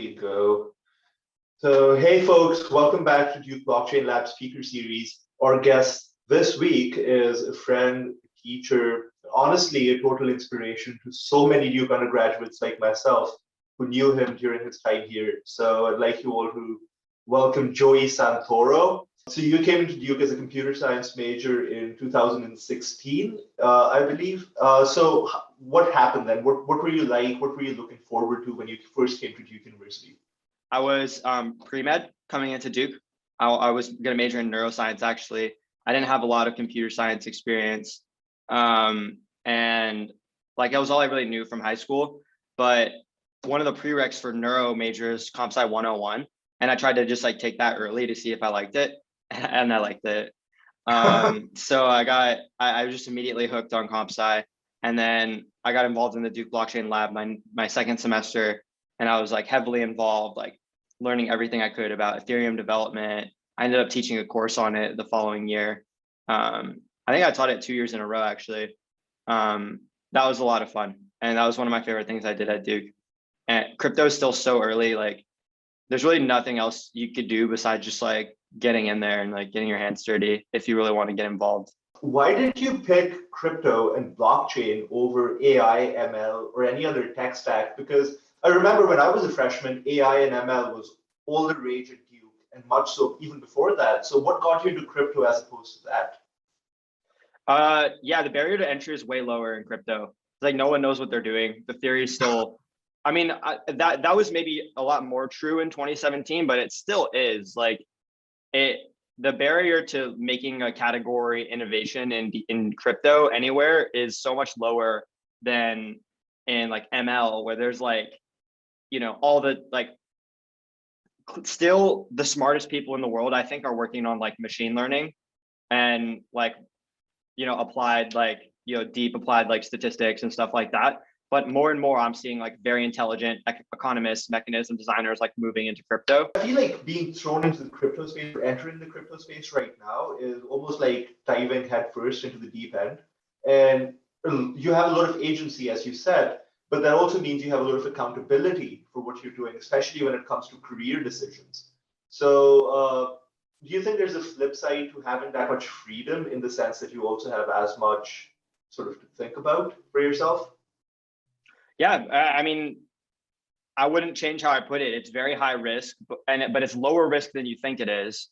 we go. So, hey folks, welcome back to Duke Blockchain Lab Speaker Series. Our guest this week is a friend, teacher, honestly, a total inspiration to so many Duke undergraduates like myself who knew him during his time here. So, I'd like you all to welcome Joey Santoro. So, you came into Duke as a computer science major in 2016, I believe. So, what happened then? What were you like? What were you looking forward to when you first came to Duke University? I was pre-med coming into Duke. I was going to major in neuroscience, actually. I didn't have a lot of computer science experience. And like that was all I really knew from high school. But one of the prereqs for neuro majors, Comp Sci 101. And I tried to just like take that early to see if I liked it. And I liked it. So I was just immediately hooked on Comp Sci. And then I got involved in the Duke Blockchain Lab my second semester. And I was like heavily involved, like learning everything I could about Ethereum development. I ended up teaching a course on it the following year. I think I taught it 2 years in a row, actually. That was a lot of fun. And that was one of my favorite things I did at Duke. And crypto is still so early. Like there's really nothing else you could do besides just like getting in there and like getting your hands dirty if you really want to get involved. Why did you pick crypto and blockchain over AI, ML, or any other tech stack? Because I remember when I was a freshman, AI and ML was all the rage at Duke, and much so even before that. So what got you into crypto as opposed to that? Yeah, the barrier to entry is way lower in crypto. It's like no one knows what they're doing. The theory is still, I mean, that was maybe a lot more true in 2017, but it still is. Like the barrier to making a category innovation in crypto anywhere is so much lower than in like ML, where there's like, you know, all the like still the smartest people in the world, I think, are working on like machine learning and like, you know, applied like, you know, deep applied like statistics and stuff like that. But more and more I'm seeing like very intelligent economists, mechanism designers like moving into crypto. I feel like being thrown into the crypto space or entering the crypto space right now is almost like diving headfirst into the deep end. And you have a lot of agency, as you said, but that also means you have a lot of accountability for what you're doing, especially when it comes to career decisions. So, do you think there's a flip side to having that much freedom in the sense that you also have as much sort of to think about for yourself? Yeah, I mean, I wouldn't change how I put it. It's very high risk, but it's lower risk than you think it is,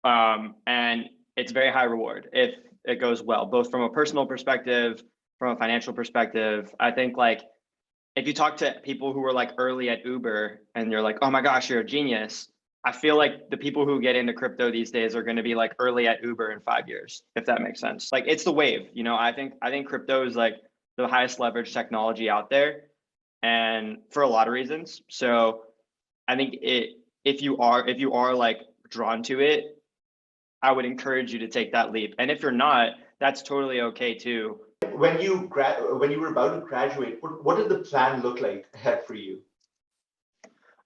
and it's very high reward if it goes well, both from a personal perspective, from a financial perspective. I think like if you talk to people who were like early at Uber and you're like, oh my gosh, you're a genius. I feel like the people who get into crypto these days are going to be like early at Uber in 5 years, if that makes sense. Like it's the wave, you know. I think crypto is like the highest leverage technology out there, and for a lot of reasons. So I think if you are like drawn to it, I would encourage you to take that leap. And if you're not, that's totally okay too. When you were about to graduate, what did the plan look like ahead for you?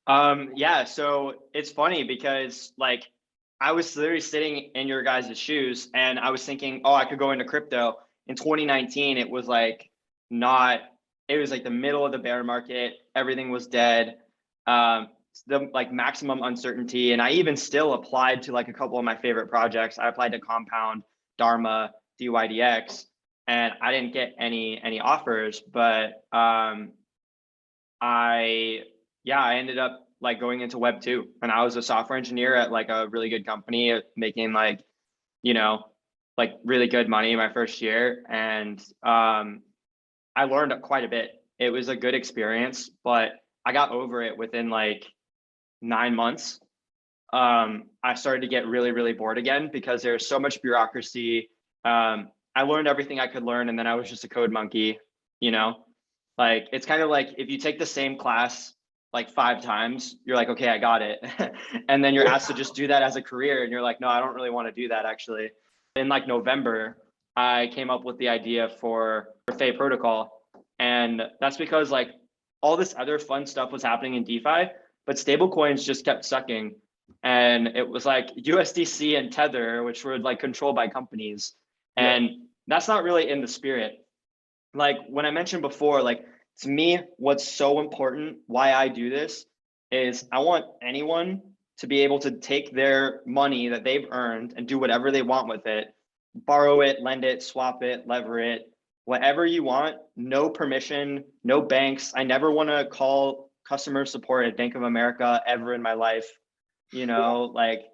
Yeah, so it's funny because like I was literally sitting in your guys' shoes and I was thinking, oh, I could go into crypto. In 2019, it was like it was like the middle of the bear market, everything was dead. The like maximum uncertainty. And I even still applied to like a couple of my favorite projects. I applied to Compound, Dharma, DYDX, and I didn't get any offers, but I ended up like going into Web 2, and I was a software engineer at like a really good company making like, you know, like really good money my first year. And I learned quite a bit. It was a good experience, but I got over it within like 9 months. I started to get really, really bored again because there's so much bureaucracy. I learned everything I could learn, and then I was just a code monkey, you know? Like, it's kind of like if you take the same class like 5 times, you're like, okay, I got it. And then you're asked to just do that as a career. And you're like, no, I don't really want to do that actually. In like November, I came up with the idea for Fei Protocol. And that's because like all this other fun stuff was happening in DeFi, but stablecoins just kept sucking. And it was like USDC and Tether, which were like controlled by companies. And that's not really in the spirit. Like when I mentioned before, like to me, what's so important, why I do this is I want anyone to be able to take their money that they've earned and do whatever they want with it, borrow it, lend it, swap it, lever it, whatever you want, no permission, no banks. I never want to call customer support at Bank of America ever in my life. Like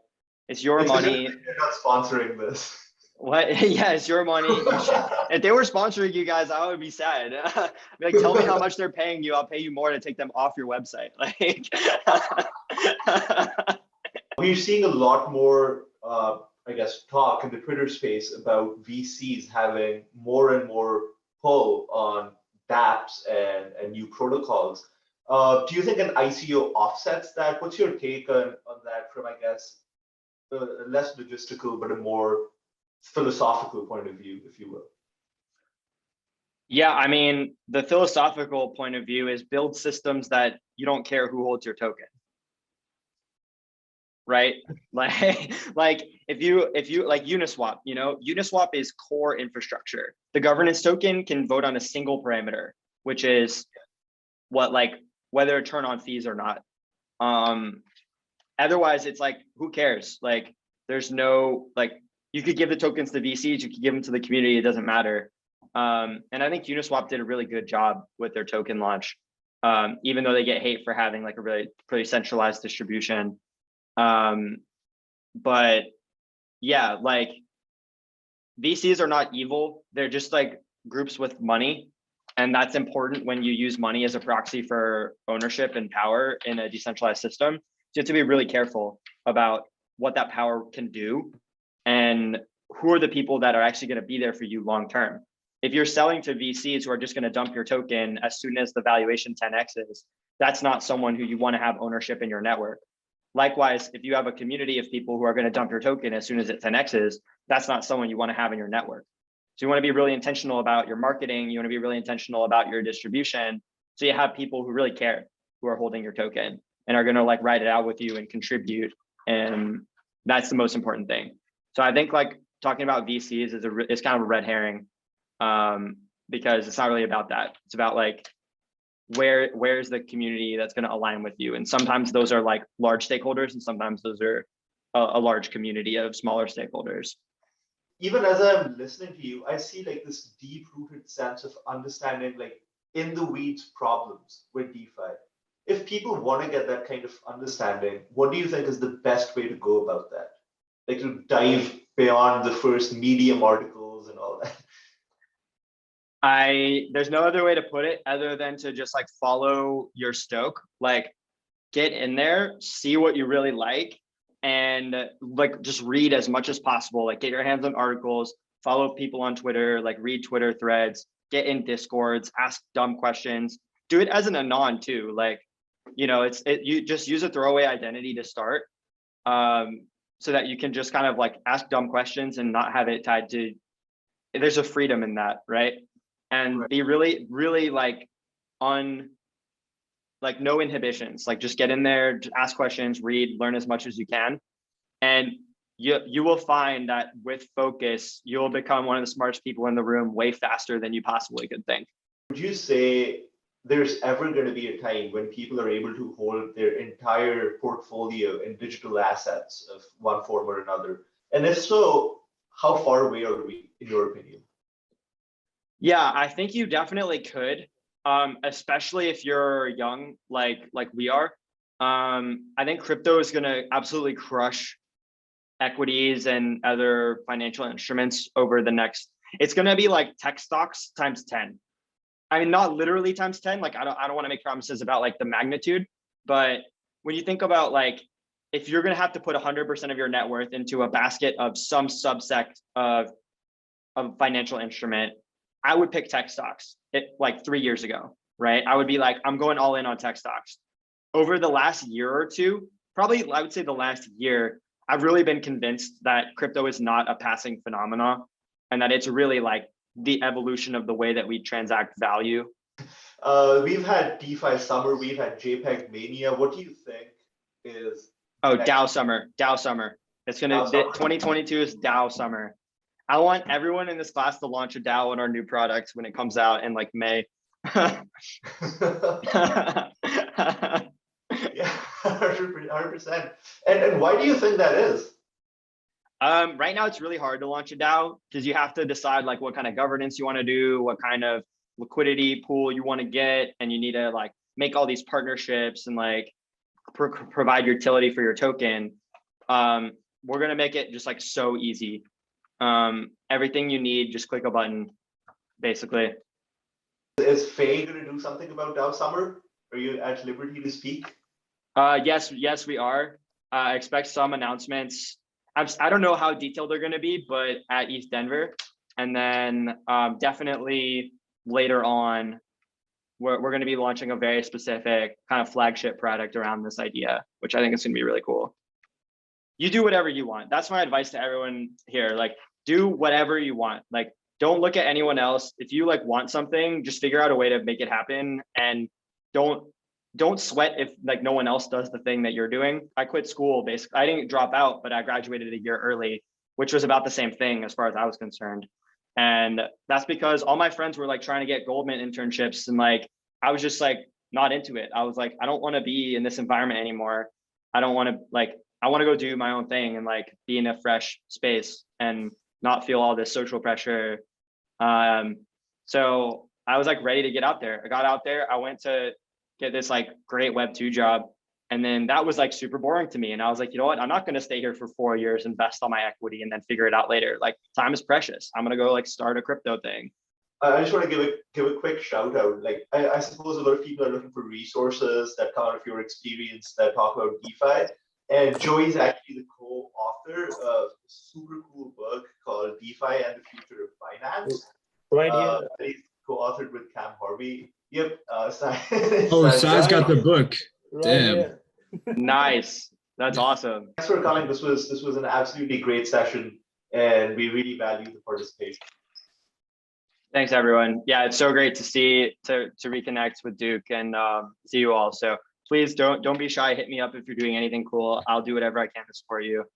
it's your It's a good thing money. you're not sponsoring this. What? Yeah, it's your money. You should. If they were sponsoring you guys, I would be sad. Be like, tell me how much they're paying you. I'll pay you more to take them off your website. Like, We're seeing a lot more, I guess, talk in the Twitter space about VCs having more and more pull on dApps and new protocols. Do you think an ICO offsets that? What's your take on that from, I guess, a less logistical, but a more philosophical point of view, if you will? yeah, I mean, the philosophical point of view is build systems that you don't care who holds your token. Right? Like if you like Uniswap, Uniswap is core infrastructure. The governance token can vote on a single parameter, which is whether to turn on fees or not. Otherwise it's like, who cares? Like there's no, you could give the tokens to VCs, you could give them to the community, it doesn't matter. And I think Uniswap did a really good job with their token launch, even though they get hate for having like a really pretty centralized distribution. But yeah, like VCs are not evil. They're just like groups with money. And that's important when you use money as a proxy for ownership and power in a decentralized system. So you have to be really careful about what that power can do and who are the people that are actually going to be there for you long term. If you're selling to VCs who are just going to dump your token as soon as the valuation 10x's, that's not someone who you want to have ownership in your network. Likewise, if you have a community of people who are going to dump your token as soon as it 10x's, that's not someone you want to have in your network. So you want to be really intentional about your marketing. You want to be really intentional about your distribution. So you have people who really care, who are holding your token and are going to like ride it out with you and contribute. And that's the most important thing. So I think like talking about VCs is kind of a red herring, because it's not really about that. It's about like, where's the community that's going to align with you? And sometimes those are like large stakeholders, and sometimes those are a large community of smaller stakeholders. Even as I'm listening to you, I see like this deep-rooted sense of understanding like in the weeds problems with DeFi. If people want to get that kind of understanding, what do you think is the best way to go about that? Like to dive beyond the first Medium articles and all that. There's no other way to put it other than to just like follow your stoke, like get in there, see what you really like, and like just read as much as possible. Like get your hands on articles, follow people on Twitter, like read Twitter threads, get in Discords, ask dumb questions, do it as an anon too. Like, you just use a throwaway identity to start, so that you can just kind of like ask dumb questions and not have it tied to, there's a freedom in that, right? And Right. be really, really like no inhibitions, like just get in there, just ask questions, read, learn as much as you can. And you will find that with focus, you'll become one of the smartest people in the room way faster than you possibly could think. Would you say there's ever going to be a time when people are able to hold their entire portfolio in digital assets of one form or another? And if so, how far away are we, in your opinion? Yeah, I think you definitely could, especially if you're young, like we are. I think crypto is going to absolutely crush equities and other financial instruments over the next. It's going to be like tech stocks times 10. I mean, not literally times 10. Like I don't want to make promises about like the magnitude, but when you think about like, if you're going to have to put 100% of your net worth into a basket of some subsect of financial instrument, I would pick tech stocks like 3 years ago, right? I would be like, I'm going all in on tech stocks. Over the last year or two, probably I would say the last year, I've really been convinced that crypto is not a passing phenomenon and that it's really like the evolution of the way that we transact value. We've had DeFi summer, we've had JPEG mania. What do you think is DAO summer. It's gonna 2022 is DAO summer. I want everyone in this class to launch a DAO on our new product when it comes out in like May. Yeah. 100%. And why do you think that is? Right now, it's really hard to launch a DAO because you have to decide like what kind of governance you want to do, what kind of liquidity pool you want to get, and you need to like make all these partnerships and like provide utility for your token. We're gonna make it just like so easy. Everything you need, just click a button, basically. Is Fei going to do something about DAO Summer? Are you at liberty to speak? Yes, we are. I expect some announcements. I don't know how detailed they're going to be, but at East Denver, and then definitely later on, we're going to be launching a very specific kind of flagship product around this idea, which I think is going to be really cool. You do whatever you want. That's my advice to everyone here. Like, do whatever you want. Like, don't look at anyone else. If you like want something, just figure out a way to make it happen, and don't sweat if like no one else does the thing that you're doing. I quit school basically. I didn't drop out, but I graduated a year early, which was about the same thing as far as I was concerned. And that's because all my friends were like trying to get Goldman internships, and like I was just like not into it. I was like, I don't want to be in this environment anymore. I don't want to like, I want to go do my own thing and like be in a fresh space and not feel all this social pressure. So I was like ready to get out there. I got out there. I went to get this like great Web2 job. And then that was like super boring to me. And I was like, you know what? I'm not going to stay here for 4 years, invest all my equity, and then figure it out later. Like time is precious. I'm going to go like start a crypto thing. I just want to give a quick shout out. Like I suppose a lot of people are looking for resources that come out of your experience that talk about DeFi. And Joey's actually the co-author of a super cool book called DeFi and the Future of Finance. Right here. He's co-authored with Cam Harvey. Yep. Sai's got the book. Right Damn. here. Nice. That's awesome. Thanks for coming. This was an absolutely great session, and we really value the participation. Thanks, everyone. Yeah, it's so great to reconnect with Duke and see you all. So please don't be shy. Hit me up if you're doing anything cool. I'll do whatever I can to support you.